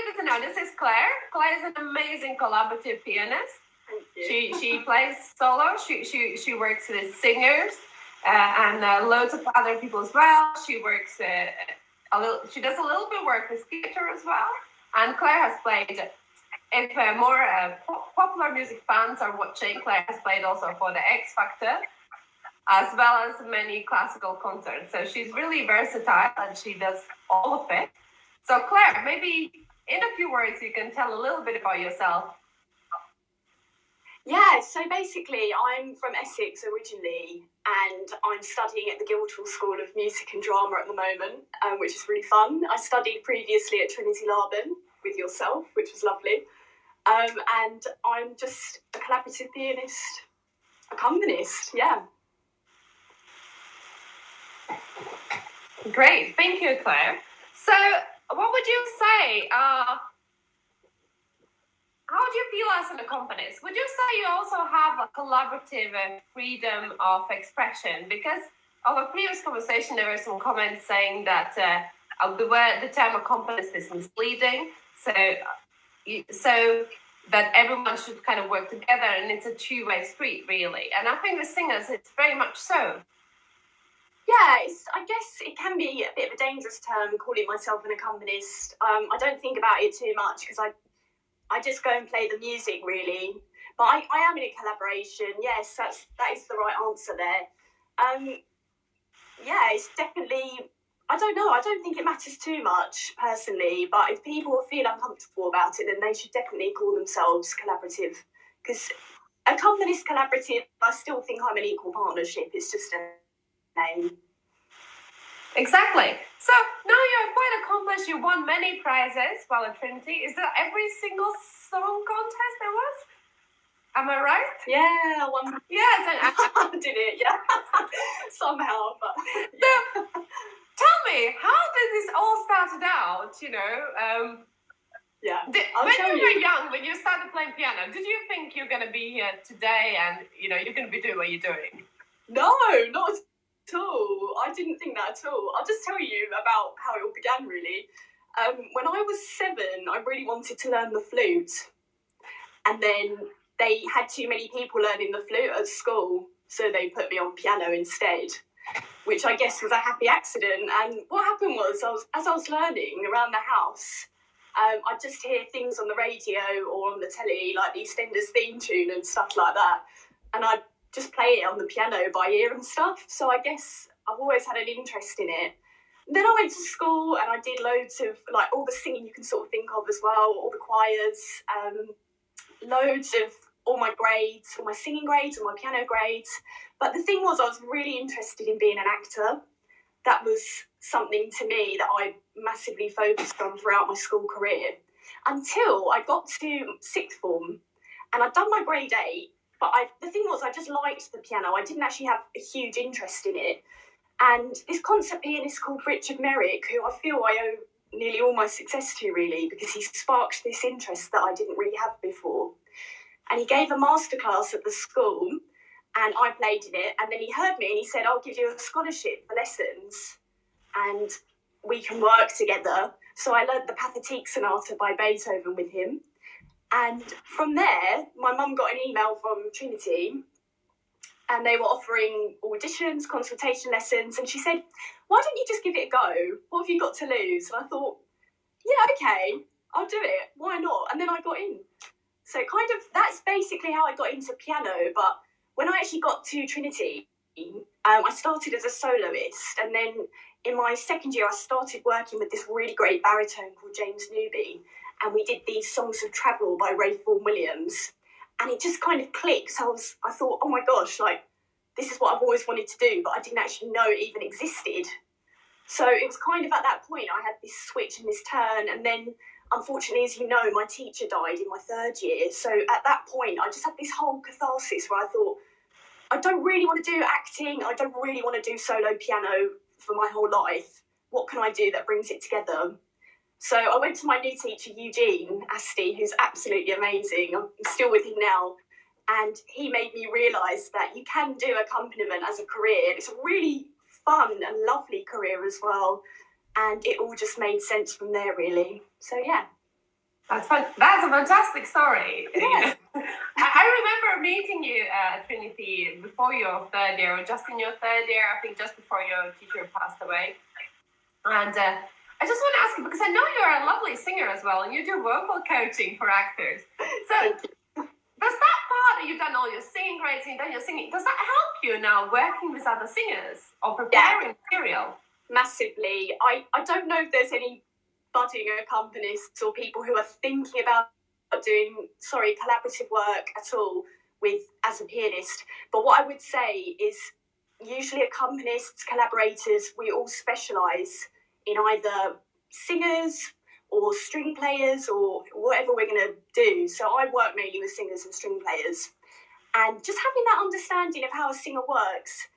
doesn't know, this is Claire. Claire is an amazing collaborative pianist. She plays solo. She works with singers and loads of other people as well. She works she does a little bit of work with theatre as well. And Claire has played. If more popular music fans are watching, Claire has played also for the X Factor, as well as many classical concerts. So she's really versatile and she does all of it. So Claire, maybe in a few words, you can tell a little bit about yourself. Yeah, so basically I'm from Essex originally and I'm studying at the Guildhall School of Music and Drama at the moment, which is really fun. I studied previously at Trinity Laban with yourself, which was lovely. And I'm just a collaborative pianist, accompanist, yeah. Great, thank you, Claire. So what would you say, how do you feel as an accompanist? Would you say you also have a collaborative freedom of expression? Because of a previous conversation, there were some comments saying that the term accompanist is misleading. So that everyone should kind of work together and it's a two-way street, really. And I think with singers, it's very much so. Yeah, I guess it can be a bit of a dangerous term, calling myself an accompanist. I don't think about it too much because I just go and play the music, really. But I am in a collaboration. Yes, that is the right answer there. Yeah, it's definitely, I don't know, I don't think it matters too much, personally. But if people feel uncomfortable about it, then they should definitely call themselves collaborative. Because accompanist collaborative, I still think I'm an equal partnership. It's just a name. Exactly. So now you're quite accomplished. You won many prizes while at Trinity. Is that every single song contest there was? Am I right? Yeah, I won. Yes, and I did it. Yeah, somehow. But yeah. So, tell me, how did this all started out? You know. Yeah. When you were young, when you started playing piano, did you think you're going to be here today and you're going to be doing what you're doing? No, not at all. I didn't think that at all. I'll just tell you about how it all began, really. When I was 7, I really wanted to learn the flute. And then they had too many people learning the flute at school, so they put me on piano instead, which I guess was a happy accident. And what happened was, as I was learning around the house, I'd just hear things on the radio or on the telly, like the EastEnders theme tune and stuff like that. And I'd just play it on the piano by ear and stuff. So I guess I've always had an interest in it. Then I went to school and I did loads of, like, all the singing you can sort of think of as well, all the choirs, loads of all my grades, all my singing grades, all my piano grades. But the thing was, I was really interested in being an actor. That was something to me that I massively focused on throughout my school career until I got to sixth form and I'd done my grade 8. But the thing was, I just liked the piano. I didn't actually have a huge interest in it. And this concert pianist called Richard Merrick, who I feel I owe nearly all my success to, really, because he sparked this interest that I didn't really have before. And he gave a masterclass at the school, and I played in it. And then he heard me and he said, I'll give you a scholarship for lessons, and we can work together. So I learned the Pathetique Sonata by Beethoven with him. And from there, my mum got an email from Trinity and they were offering auditions, consultation lessons. And she said, why don't you just give it a go? What have you got to lose? And I thought, yeah, okay, I'll do it. Why not? And then I got in. So kind of, that's basically how I got into piano. But when I actually got to Trinity, I started as a soloist. And then in my second year, I started working with this really great baritone called James Newby. And we did these Songs of Travel by Ray Vaughan Williams. And it just kind of clicked. So I thought, oh my gosh, like, this is what I've always wanted to do, but I didn't actually know it even existed. So it was kind of at that point I had this switch and this turn. And then, unfortunately, as you know, my teacher died in my 3rd year. So at that point, I just had this whole catharsis where I thought, I don't really want to do acting. I don't really want to do solo piano for my whole life. What can I do that brings it together? So I went to my new teacher, Eugene Asti, who's absolutely amazing. I'm still with him now. And he made me realise that you can do accompaniment as a career. It's a really fun and lovely career as well. And it all just made sense from there, really. So, yeah. That's a fantastic story. Yeah. You know? I remember meeting you at Trinity before your third year, or just in your third year, I think just before your teacher passed away. And I just want to ask you, because I know you're a lovely singer as well, and you do vocal coaching for actors. So does that part that you've done all your singing grades and you've done your singing, does that help you now working with other singers or preparing material? Massively. I don't know if there's any budding accompanists or people who are thinking about doing collaborative work at all with as a pianist. But what I would say is usually accompanists, collaborators, we all specialise in either singers or string players or whatever we're going to do. So I work mainly with singers and string players. And just having that understanding of how a singer works,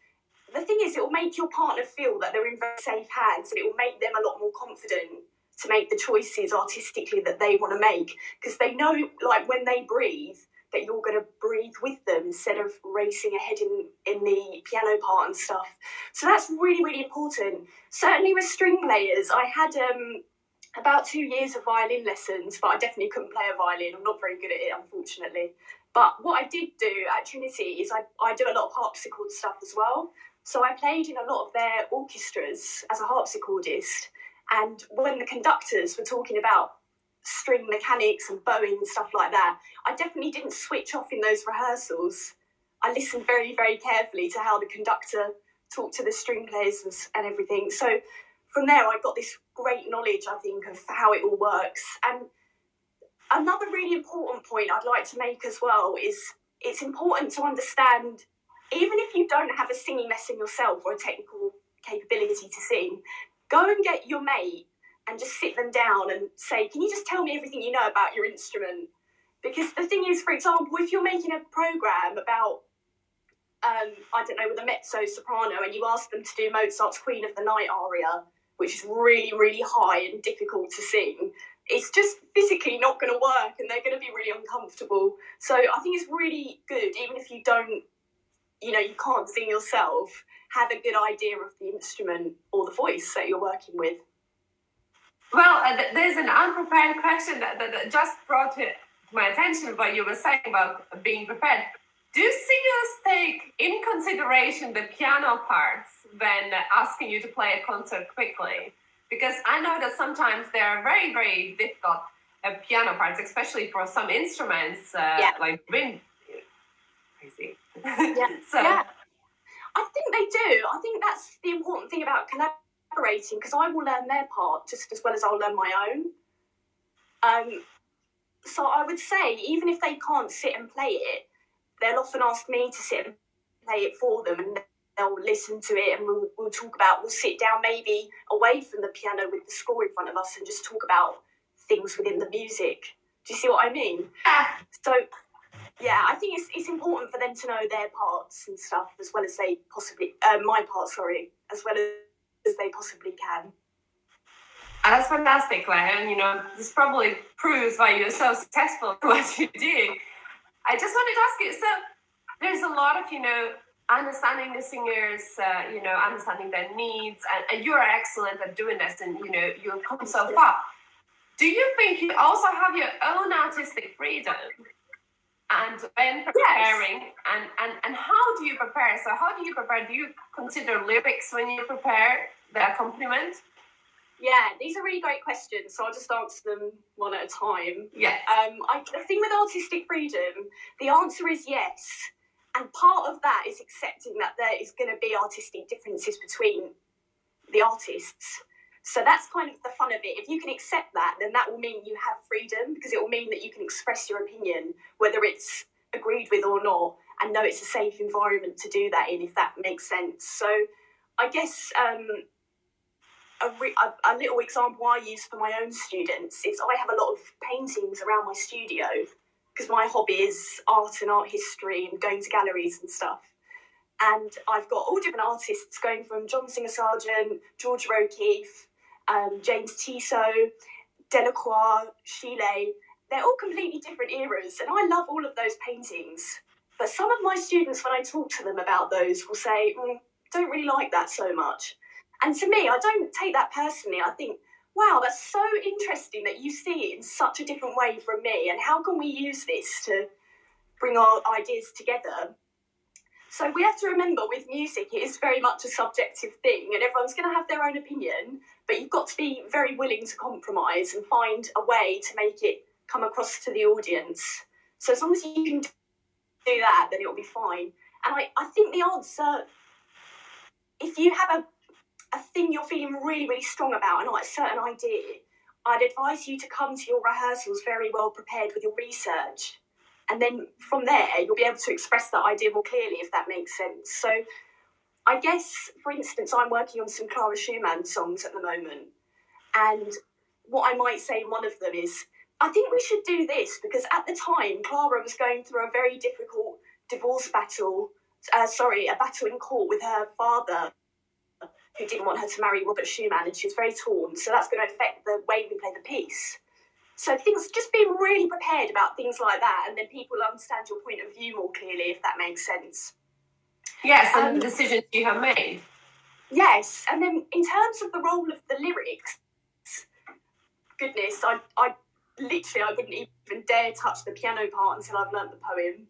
the thing is, it will make your partner feel that they're in very safe hands, and it will make them a lot more confident to make the choices artistically that they want to make, because they know, like, when they breathe, that you're going to breathe with them instead of racing ahead in the piano part and stuff. So that's really, really important. Certainly with string players, I had about 2 years of violin lessons, but I definitely couldn't play a violin. I'm not very good at it, unfortunately. But what I did do at Trinity is I do a lot of harpsichord stuff as well. So I played in a lot of their orchestras as a harpsichordist. And when the conductors were talking about string mechanics and bowing and stuff like that, I definitely didn't switch off in those rehearsals. I listened very, very carefully to how the conductor talked to the string players and everything. So from there, I got this great knowledge, I think, of how it all works. And another really important point I'd like to make as well is it's important to understand, even if you don't have a singing lesson yourself or a technical capability to sing, go and get your mate and just sit them down and say, can you just tell me everything you know about your instrument? Because the thing is, for example, if you're making a programme about, I don't know, with a mezzo soprano, and you ask them to do Mozart's Queen of the Night aria, which is really, really high and difficult to sing, it's just physically not going to work, and they're going to be really uncomfortable. So I think it's really good, even if you don't, you can't sing yourself, have a good idea of the instrument or the voice that you're working with. Well, there's an unprepared question that just brought to my attention what you were saying about being prepared. Do singers take in consideration the piano parts when asking you to play a concert quickly? Because I know that sometimes there are very, very difficult piano parts, especially for some instruments like wind. Crazy. So. Yeah. I think they do. I think that's the important thing about collaborating, because I will learn their part just as well as I'll learn my own. So I would say, even if they can't sit and play it, they'll often ask me to sit and play it for them, and they'll listen to it, and we'll talk about, we'll sit down maybe away from the piano with the score in front of us and just talk about things within the music. Do you see what I mean? So yeah, I think it's important for them to know their parts and stuff as well as they possibly, my part, as well as they possibly can. That's fantastic, Claire. And this probably proves why you're so successful at what you do. I just wanted to ask you, so there's a lot of, understanding the singers, understanding their needs, and you're excellent at doing this, and, you've come so far. Do you think you also have your own artistic freedom? And when preparing, and how do you prepare? So how do you prepare? Do you consider lyrics when you prepare the accompaniment? Yeah, these are really great questions, so I'll just answer them one at a time. Yes. The thing with artistic freedom, the answer is yes. And part of that is accepting that there is going to be artistic differences between the artists. So that's kind of the fun of it. If you can accept that, then that will mean you have freedom, because it will mean that you can express your opinion, whether it's agreed with or not, and know it's a safe environment to do that in, if that makes sense. So I guess a little example I use for my own students is I have a lot of paintings around my studio, because my hobby is art and art history and going to galleries and stuff. And I've got all different artists, going from John Singer Sargent, Georgia O'Keeffe, James Tissot, Delacroix, Chile. They're all completely different eras, and I love all of those paintings. But some of my students, when I talk to them about those, will say, don't really like that so much. And to me, I don't take that personally. I think, wow, that's so interesting that you see it in such a different way from me. And how can we use this to bring our ideas together? So we have to remember with music, it is very much a subjective thing and everyone's going to have their own opinion, but you've got to be very willing to compromise and find a way to make it come across to the audience. So as long as you can do that, then it'll be fine. And I think the answer, if you have a thing you're feeling really, really strong about and like a certain idea, I'd advise you to come to your rehearsals very well prepared with your research. And then from there, you'll be able to express that idea more clearly, if that makes sense. So I guess, for instance, I'm working on some Clara Schumann songs at the moment. And what I might say in one of them is, I think we should do this because at the time, Clara was going through a very difficult divorce battle, a battle in court with her father, who didn't want her to marry Robert Schumann, and she was very torn. So that's going to affect the way we play the piece. So just being really prepared about things like that, and then people understand your point of view more clearly, if that makes sense. Yes, and the decisions you have made. Yes, and then in terms of the role of the lyrics, goodness, I wouldn't even dare touch the piano part until I've learnt the poem.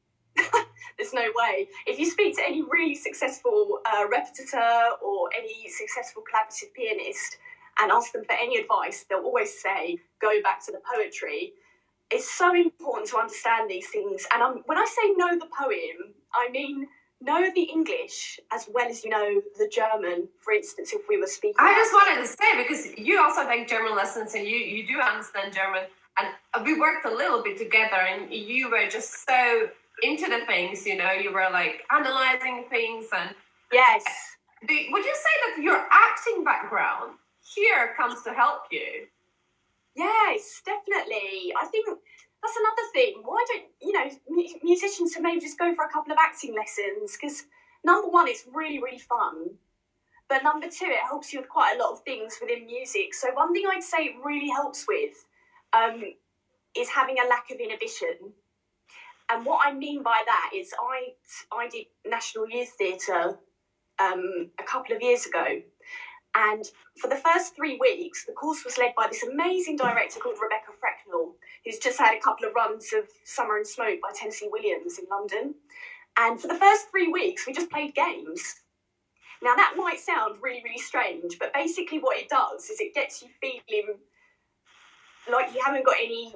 There's no way. If you speak to any really successful repetiteur or any successful collaborative pianist and ask them for any advice, they'll always say, go back to the poetry. It's so important to understand these things. And when I say know the poem, I mean know the English as well as you know the German, for instance, if we were speaking. I just wanted to say, because you also take German lessons and you do understand German, and we worked a little bit together and you were just so into the things, you were like analyzing things. And yes. Would you say that your acting background here comes to help you? Yes, definitely. I think that's another thing. Why don't, musicians should maybe just go for a couple of acting lessons? Because number one, it's really, really fun. But number two, it helps you with quite a lot of things within music. So one thing I'd say it really helps with is having a lack of inhibition. And what I mean by that is I did National Youth Theatre a couple of years ago. And for the first 3 weeks, the course was led by this amazing director called Rebecca Frecknell, who's just had a couple of runs of Summer and Smoke by Tennessee Williams in London. And for the first 3 weeks, we just played games. Now, that might sound really, really strange, but basically what it does is it gets you feeling like you haven't got any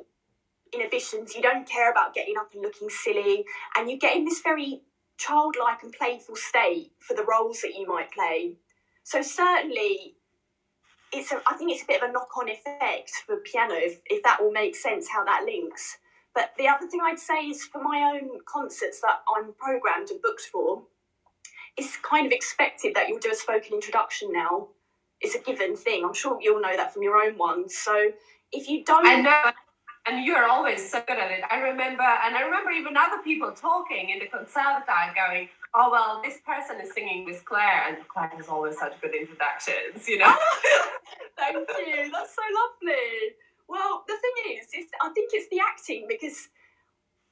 inhibitions, you don't care about getting up and looking silly, and you get in this very childlike and playful state for the roles that you might play. So certainly, I think it's a bit of a knock-on effect for piano, if that all makes sense, how that links. But the other thing I'd say is for my own concerts that I'm programmed and booked for, it's kind of expected that you'll do a spoken introduction now. It's a given thing. I'm sure you'll know that from your own ones. So if you don't... I know, and you're always so good at it. I remember even other people talking in the conservatory going, oh, well, this person is singing with Claire, and Claire has always such good introductions, Thank you. That's so lovely. Well, the thing is I think it's the acting, because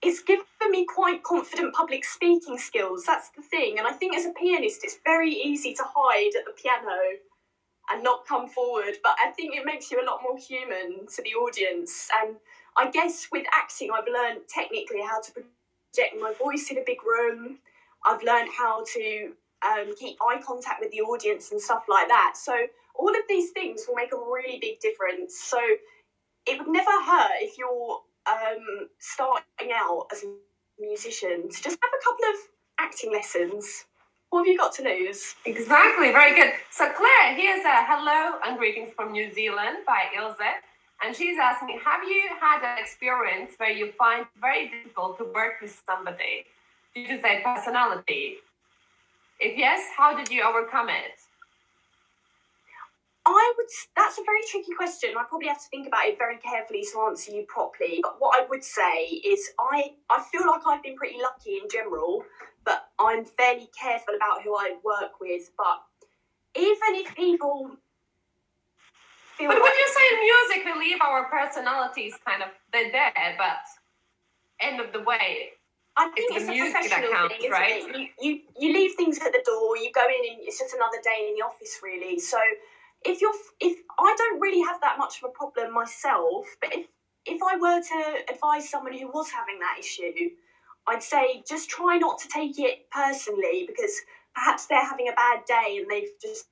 it's given me quite confident public speaking skills. That's the thing. And I think as a pianist, it's very easy to hide at the piano and not come forward. But I think it makes you a lot more human to the audience. And I guess with acting, I've learned technically how to project my voice in a big room. I've learned how to keep eye contact with the audience and stuff like that. So all of these things will make a really big difference. So it would never hurt if you're starting out as a musician to just have a couple of acting lessons. What have you got to lose? Exactly, very good. So Claire, here's a hello and greetings from New Zealand by Ilse. And she's asking, have you had an experience where you find it very difficult to work with somebody due to their personality? If yes, how did you overcome it? That's a very tricky question. I probably have to think about it very carefully to answer you properly. But what I would say is I feel like I've been pretty lucky in general, but I'm fairly careful about who I work with. But even if people feel But would you say in music we leave our personalities they're there, but end of the way, I think it's the a music professional that counts, thing, isn't right? it? You leave things at the door, you go in and it's just another day in the office, really. So if I don't really have that much of a problem myself, but if I were to advise someone who was having that issue, I'd say just try not to take it personally, because perhaps they're having a bad day and they've just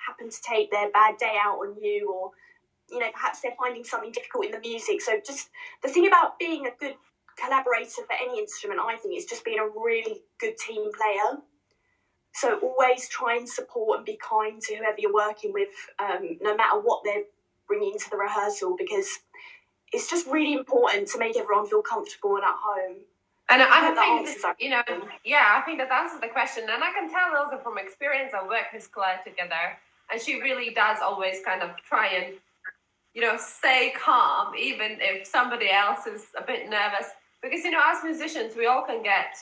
happened to take their bad day out on you, or perhaps they're finding something difficult in the music. So just the thing about being a good collaborator for any instrument, I think, is just being a really good team player. So always try and support and be kind to whoever you're working with, no matter what they're bringing to the rehearsal, because it's just really important to make everyone feel comfortable and at home. And I think I think that answers the question. And I can tell also from experience, I work with Claire together, and she really does always kind of try and, stay calm, even if somebody else is a bit nervous. Because, as musicians, we all can get,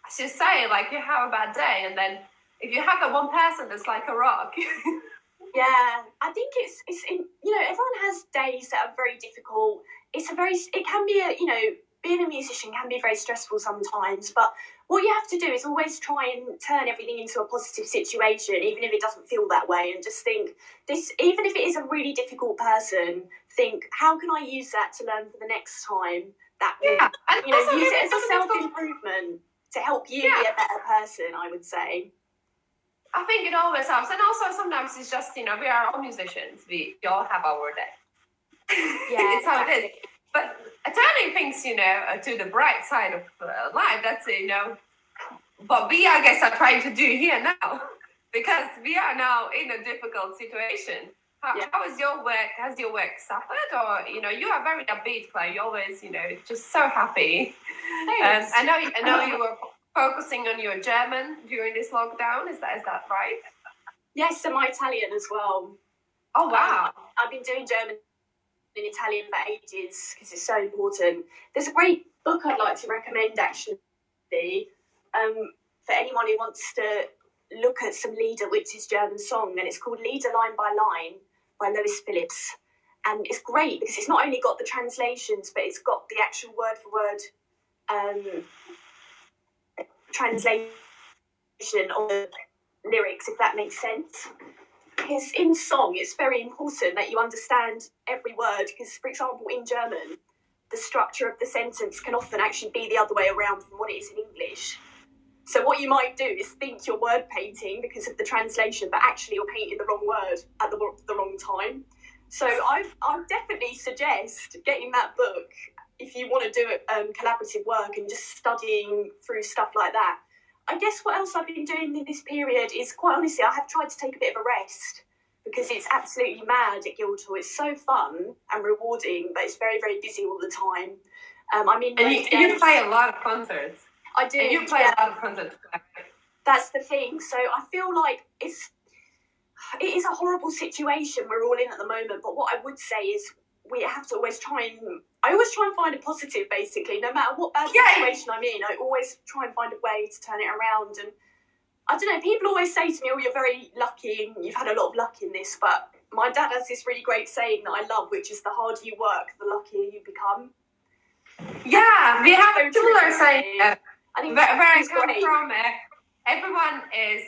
as you say, like, you have a bad day, and then if you have that one person that's like a rock. Yeah, I think it's everyone has days that are very difficult. It can be being a musician can be very stressful sometimes, but what you have to do is always try and turn everything into a positive situation, even if it doesn't feel that way, and just think this, even if it is a really difficult person, think, how can I use that to learn for the next time? That will, use it as a self-improvement to help you be a better person, I would say. I think it always helps. And also sometimes it's just, we are all musicians. We all have our day. Yeah, it's how it is. But turning things, to the bright side of life, that's, what we, I guess, are trying to do here now. Because we are now in a difficult situation. How is your work? Has your work suffered? Or, you are very upbeat, Claire. You're always, just so happy. I know you were focusing on your German during this lockdown. Is that right? Yes, and my Italian as well. Oh, wow. I've been doing German and Italian for ages because it's so important. There's a great book I'd like to recommend, actually, for anyone who wants to look at some Lieder, which is German song, and it's called Lieder Line by Line by Lois Phillips. And it's great because it's not only got the translations, but it's got the actual word-for-word translation of the lyrics, if that makes sense. Because in song, it's very important that you understand every word, because, for example, in German, the structure of the sentence can often actually be the other way around from what it is in English. So what you might do is think you're word painting because of the translation, but actually you're painting the wrong word at the wrong time. So I definitely suggest getting that book if you want to do collaborative work and just studying through stuff like that. I guess what else I've been doing in this period is, quite honestly, I have tried to take a bit of a rest, because it's absolutely mad at Guildhall. It's so fun and rewarding, but it's very, very busy all the time. You play a lot of concerts. I do. And you play a lot of concerts. That's the thing. So I feel like it is a horrible situation we're all in at the moment. But what I would say is we have to always I always try and find a positive, basically. No matter what bad situation I'm in, I always try and find a way to turn it around. And I don't know, people always say to me, oh, you're very lucky and you've had a lot of luck in this. But my dad has this really great saying that I love, which is the harder you work, the luckier you become. Yeah, we have a similar saying. I think where I come from, everyone is,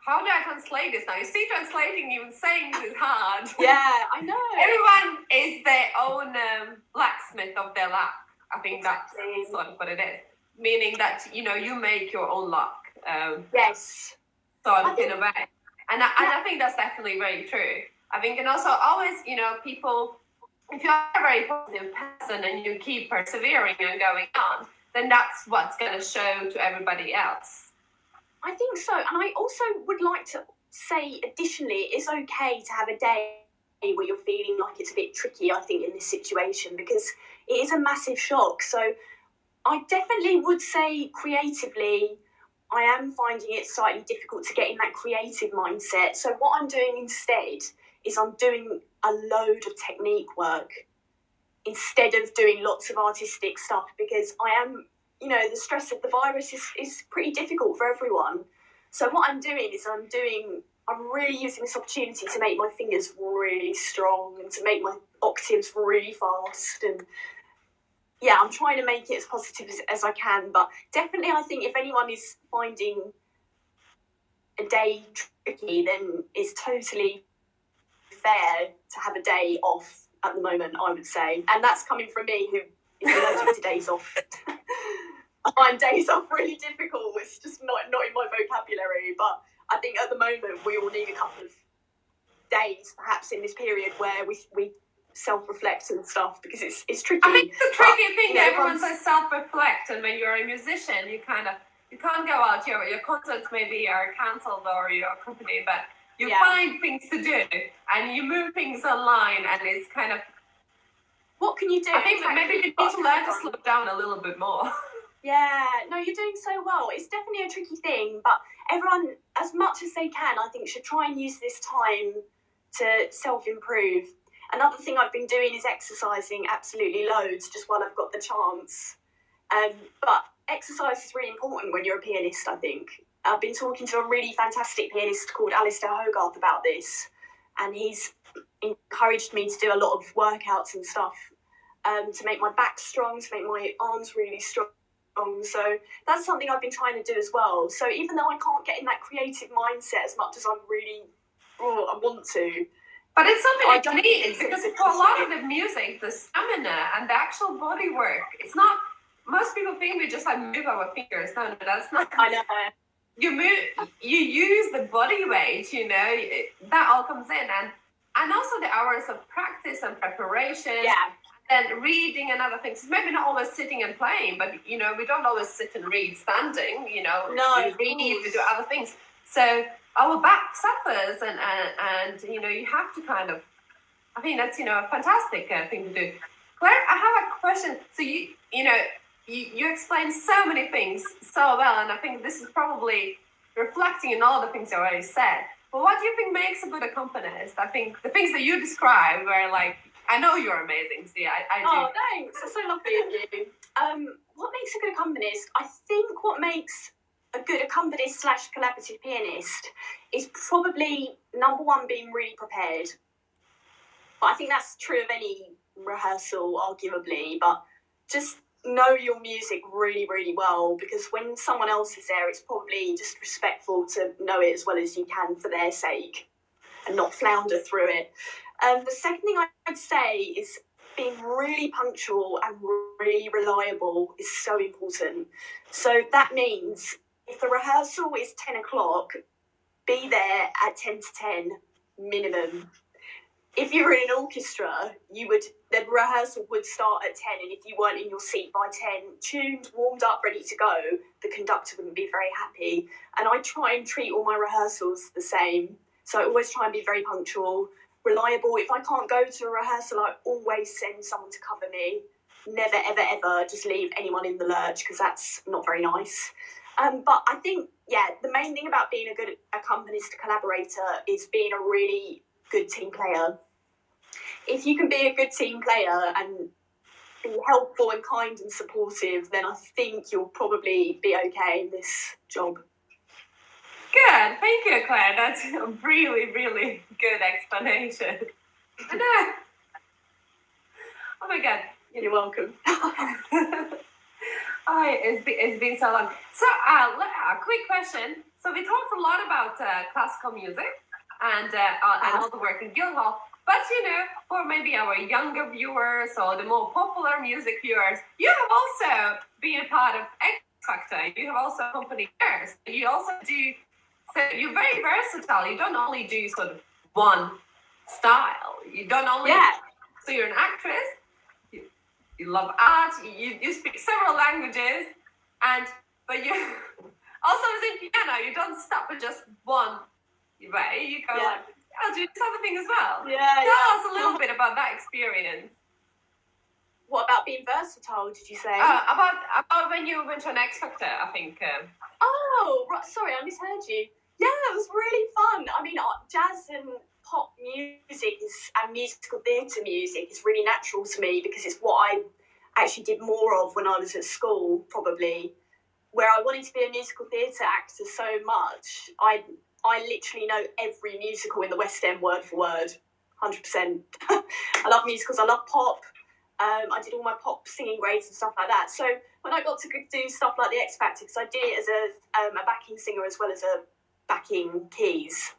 how do I translate this now? You see, translating even saying this is hard. Yeah, I know. Everyone is their own blacksmith of their luck. I think that's sort of what it is. Meaning that, you make your own luck. Yes. Sort of in a way. And I think that's definitely very true. I think, and also always, people, if you're a very positive person and you keep persevering and going on, then that's what's going to show to everybody else. I think so. And I also would like to say, additionally, it's okay to have a day where you're feeling like it's a bit tricky, I think, in this situation, because it is a massive shock. So I definitely would say creatively, I am finding it slightly difficult to get in that creative mindset. So what I'm doing instead is I'm doing a load of technique work instead of doing lots of artistic stuff, because I am, the stress of the virus is pretty difficult for everyone. So what I'm doing is I'm really using this opportunity to make my fingers really strong and to make my octaves really fast. And yeah, I'm trying to make it as positive as I can. But definitely, I think if anyone is finding a day tricky, then it's totally fair to have a day off at the moment, I would say. And that's coming from me, who is allergic to days off. I find days off really difficult. It's just not in my vocabulary. But I think at the moment we all need a couple of days, perhaps in this period, where we self-reflect and stuff, because it's tricky. I think the tricky thing that everyone says self-reflect, and when you're a musician, you can't go out. Your concerts maybe are cancelled or your company, but you find things to do and you move things online, and it's kind of, what can you do? I think that maybe you need to learn to slow down a little bit more. Yeah, no, you're doing so well. It's definitely a tricky thing, but everyone, as much as they can, I think, should try and use this time to self-improve. Another thing I've been doing is exercising absolutely loads, just while I've got the chance. But exercise is really important when you're a pianist, I think. I've been talking to a really fantastic pianist called Alistair Hogarth about this, and he's encouraged me to do a lot of workouts and stuff to make my back strong, to make my arms really strong. So that's something I've been trying to do as well. So even though I can't get in that creative mindset as much as I want to, but it's something I need, because for a lot of the music, the stamina and the actual body work, it's not. Most people think we just move our fingers. No, that's not. I know. You move. You use the body weight. That all comes in, and also the hours of practice and preparation. Yeah. And reading and other things. Maybe not always sitting and playing, but we don't always sit and read standing. No, we read, we do other things. So our back suffers, and you have to kind of. I think that's a fantastic thing to do. Claire, I have a question. So you explain so many things so well, and I think this is probably reflecting on all the things you already said. But what do you think makes a good accompanist? I think the things that you describe were like. I know you're amazing, see, I do. Oh, thanks. That's so lovely of you. What makes a good accompanist? I think what makes a good accompanist / collaborative pianist is probably, number one, being really prepared. But I think that's true of any rehearsal, arguably, but just know your music really, really well, because when someone else is there, it's probably just respectful to know it as well as you can for their sake and not flounder through it. The second thing I'd say is being really punctual and really reliable is so important. So that means if the rehearsal is 10 o'clock, be there at 10 to 10 minimum. If you were in an orchestra, the rehearsal would start at 10, and if you weren't in your seat by 10, tuned, warmed up, ready to go, the conductor wouldn't be very happy. And I try and treat all my rehearsals the same. So I always try and be very punctual, reliable. If I can't go to a rehearsal, I always send someone to cover me. Never, ever, ever just leave anyone in the lurch, because that's not very nice. But I think, the main thing about being a good accompanist collaborator is being a really good team player. If you can be a good team player and be helpful and kind and supportive, then I think you'll probably be okay in this job. Good, thank you, Claire. That's a really, really good explanation. Oh my God. You're welcome. It's been so long. So, a quick question. So we talked a lot about classical music and all the work in Guildhall. But for maybe our younger viewers or the more popular music viewers, you have also been a part of X Factor. You have also accompanied others. You also do. So you're very versatile. You don't only do sort of one style. You don't only. Yeah. So you're an actress. You love art. You speak several languages, but you also sing piano. You don't stop at just one way. You go I'll do this other thing as well. Yeah. Tell us a little bit about that experience. What about being versatile, did you say? About when you went to an X Factor, I think. Oh, right, sorry, I misheard you. Yeah, it was really fun. I mean, jazz and pop music and musical theatre music is really natural to me, because it's what I actually did more of when I was at school, probably, where I wanted to be a musical theatre actor so much. I literally know every musical in the West End word for word, 100%. I love musicals, I love pop. I did all my pop singing grades and stuff like that. So when I got to do stuff like the X Factor, because I did it as a backing singer as well as a backing keys,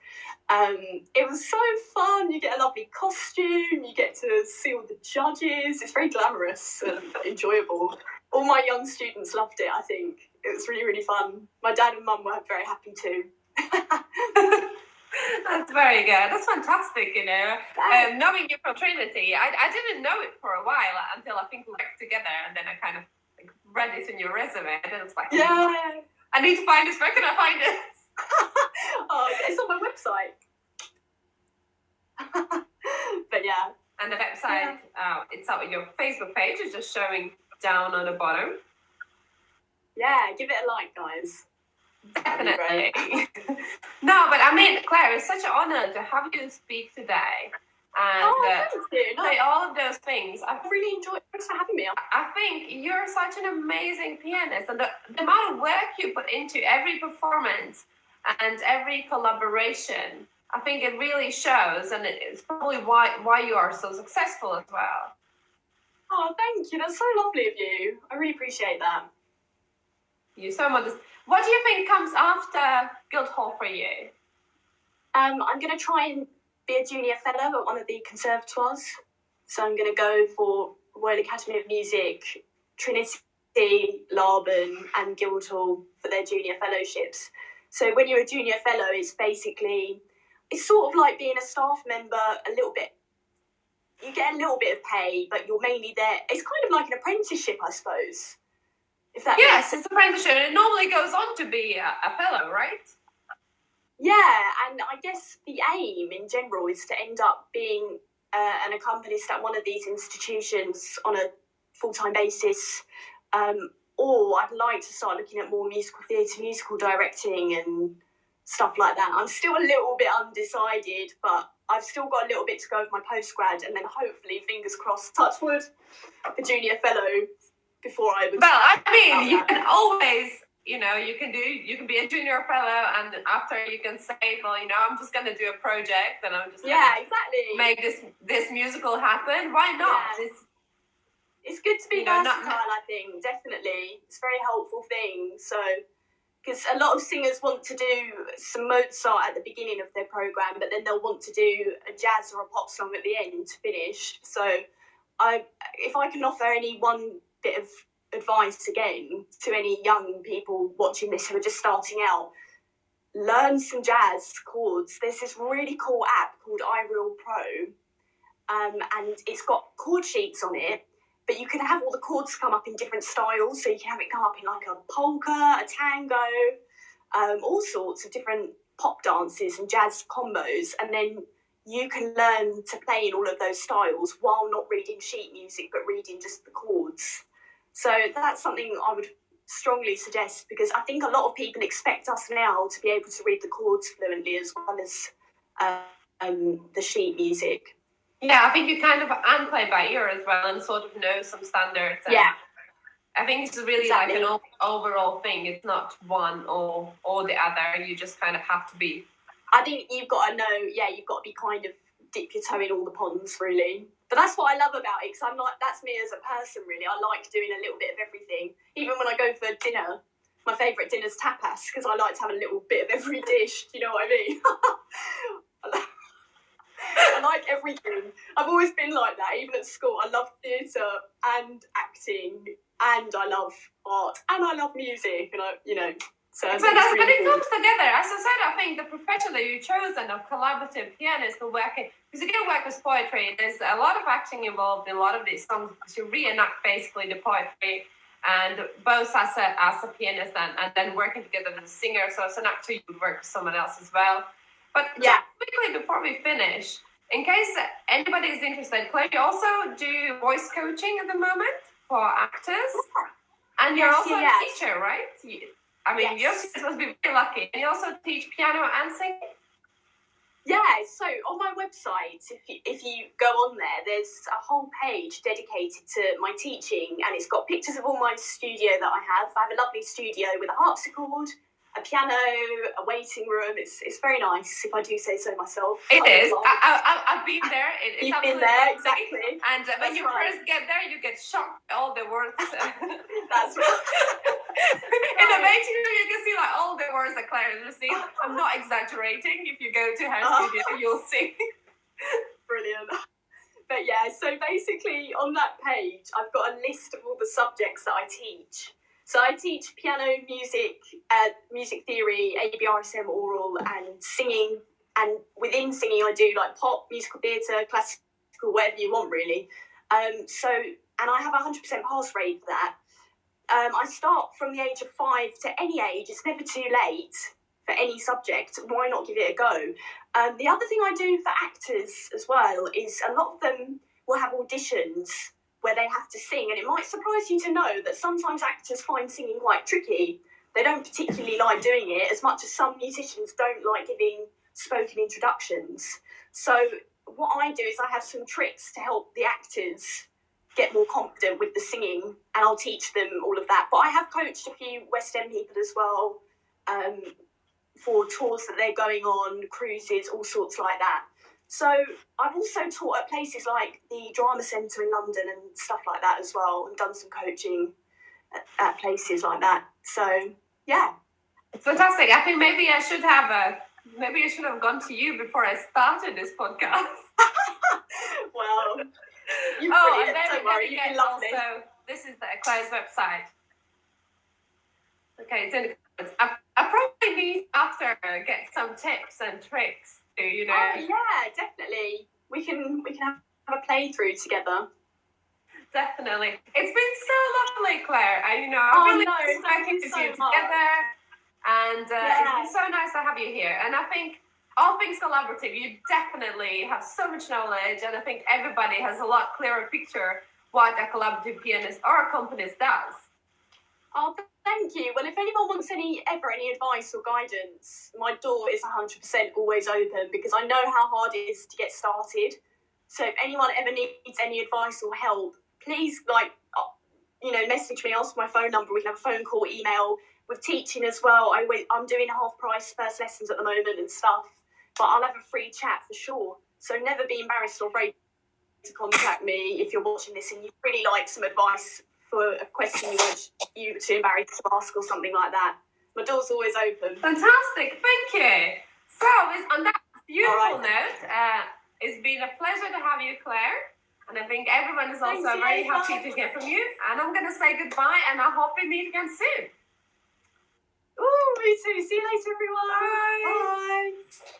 It was so fun. You get a lovely costume. You get to see all the judges. It's very glamorous and enjoyable. All my young students loved it, I think. It was really, really fun. My dad and mum were very happy too. That's very good. That's fantastic, knowing you from Trinity, I didn't know it for a while until I think we worked together, and then I kind of read it in your resume, and then it's like, yeah, I need to find this. Where can I find it? Oh, it's on my website. But yeah. And the website, it's on your Facebook page. It's just showing down on the bottom. Yeah, give it a like, guys. Definitely. No, but I mean, Claire, it's such an honor to have you speak today. And thank you. say all of those things. I really enjoyed it. Thanks for having me. I think you're such an amazing pianist, and the amount of work you put into every performance and every collaboration, I think it really shows, and it's probably why you are so successful as well. Oh, thank you. That's so lovely of you. I really appreciate that. You're so modest. What do you think comes after Guildhall for you? I'm going to try and be a junior fellow at one of the conservatoires. So I'm going to go for Royal Academy of Music, Trinity, Laban and Guildhall for their junior fellowships. So when you're a junior fellow, it's sort of like being a staff member a little bit. You get a little bit of pay, but you're mainly there. It's kind of like an apprenticeship, I suppose. Yes, it's apprenticeship. It normally goes on to be a fellow, right? Yeah, and I guess the aim in general is to end up being an accompanist at one of these institutions on a full-time basis. Or I'd like to start looking at more musical theatre, musical directing and stuff like that. I'm still a little bit undecided, but I've still got a little bit to go with my postgrad, and then hopefully, fingers crossed, touch wood, the junior fellow before I would. Well, I mean, you can always, you can be a junior fellow, and after you can say, well, I'm just going to do a project, and I'm just going to make this musical happen. Why not? Yeah. It's good to be versatile, I think, definitely. It's a very helpful thing. So, because a lot of singers want to do some Mozart at the beginning of their programme, but then they'll want to do a jazz or a pop song at the end to finish. So, if I can offer any one bit of advice again to any young people watching this who are just starting out, learn some jazz chords. There's this really cool app called iReal Pro, and it's got chord sheets on it, but you can have all the chords come up in different styles. So you can have it come up in like a polka, a tango, all sorts of different pop dances and jazz combos, and then you can learn to play in all of those styles while not reading sheet music, but reading just the chords. So that's something I would strongly suggest, because I think a lot of people expect us now to be able to read the chords fluently as well as the sheet music. Yeah, I think you kind of play by ear as well and sort of know some standards. Yeah. I think it's really like an overall thing. It's not one or the other. You just kind of have to be. I think you've got to know, you've got to be kind of dip your toe in all the ponds, really. But that's what I love about it, because that's me as a person, really. I like doing a little bit of everything. Even when I go for dinner, my favourite dinner's tapas, because I like to have a little bit of every dish. Do you know what I mean? I like everything. I've always been like that, even at school. I love theatre and acting, and I love art, and I love music, and So but it comes together. As I said, I think the profession that you've chosen of collaborative pianist who working, because you can work with poetry, there's a lot of acting involved in a lot of these songs, because you reenact basically the poetry, and both as a pianist and then working together with a singer. So as an actor, you would work with someone else as well. But quickly before we finish, in case anybody is interested, Claire, you also do voice coaching at the moment for actors, and you're also a teacher, right? Your students must be very lucky. And you also teach piano and singing? Yeah, so on my website, if you go on there, there's a whole page dedicated to my teaching, and it's got pictures of all my studio that I have. I have a lovely studio with a harpsichord, a piano, a waiting room. It's very nice, if I do say so myself. It is. I've been there. It's You've been there, exactly. And when you first get there, you get shocked by all the words. That's right. In the waiting room, you can see like all the words that Claire has received. I'm not exaggerating. If you go to her studio, you'll see. Brilliant. But yeah, so basically on that page, I've got a list of all the subjects that I teach. So I teach piano, music, music theory, ABRSM, oral, and singing. And within singing, I do like pop, musical theatre, classical, whatever you want, really. And I have a 100% pass rate for that. I start from the age of 5 to any age. It's never too late for any subject. Why not give it a go? The other thing I do for actors as well is a lot of them will have auditions where they have to sing, and it might surprise you to know that sometimes actors find singing quite tricky. They don't particularly like doing it as much as some musicians don't like giving spoken introductions. So what I do is I have some tricks to help the actors get more confident with the singing, and I'll teach them all of that. But I have coached a few West End people as well, for tours that they're going on, cruises, all sorts like that. So I've also taught at places like the Drama Centre in London and stuff like that as well, and done some coaching at places like that. So yeah, it's fantastic. I think maybe I should have gone to you before I started this podcast. Well, you're and brilliant. then Don't worry, you can love this. This is the Claire's website. Okay, it's in the comments. I probably need after get some tips and tricks to, you know. Oh yeah, definitely. We can have a playthrough together. Definitely. It's been so lovely, Claire. I really miss working with you together. And it's been so nice to have you here. And I think all things collaborative, you definitely have so much knowledge, and I think everybody has a lot clearer picture what a collaborative pianist or accompanist does. Oh, thank you. Well, if anyone wants any advice or guidance, my door is 100% always open, because I know how hard it is to get started. So if anyone ever needs any advice or help, please, message me, ask my phone number. We can have a phone call, email. With teaching as well, I'm doing half price first lessons at the moment and stuff, but I'll have a free chat for sure. So never be embarrassed or afraid to contact me if you're watching this and you really like some advice for a question you want you to embarrass to ask or something like that. My door's always open. Fantastic, thank you. So on that beautiful note, it's been a pleasure to have you, Claire. And I think everyone is also very happy to hear from you. And I'm going to say goodbye, and I hope we meet again soon. Ooh, me too. See you later, everyone. Bye. Bye.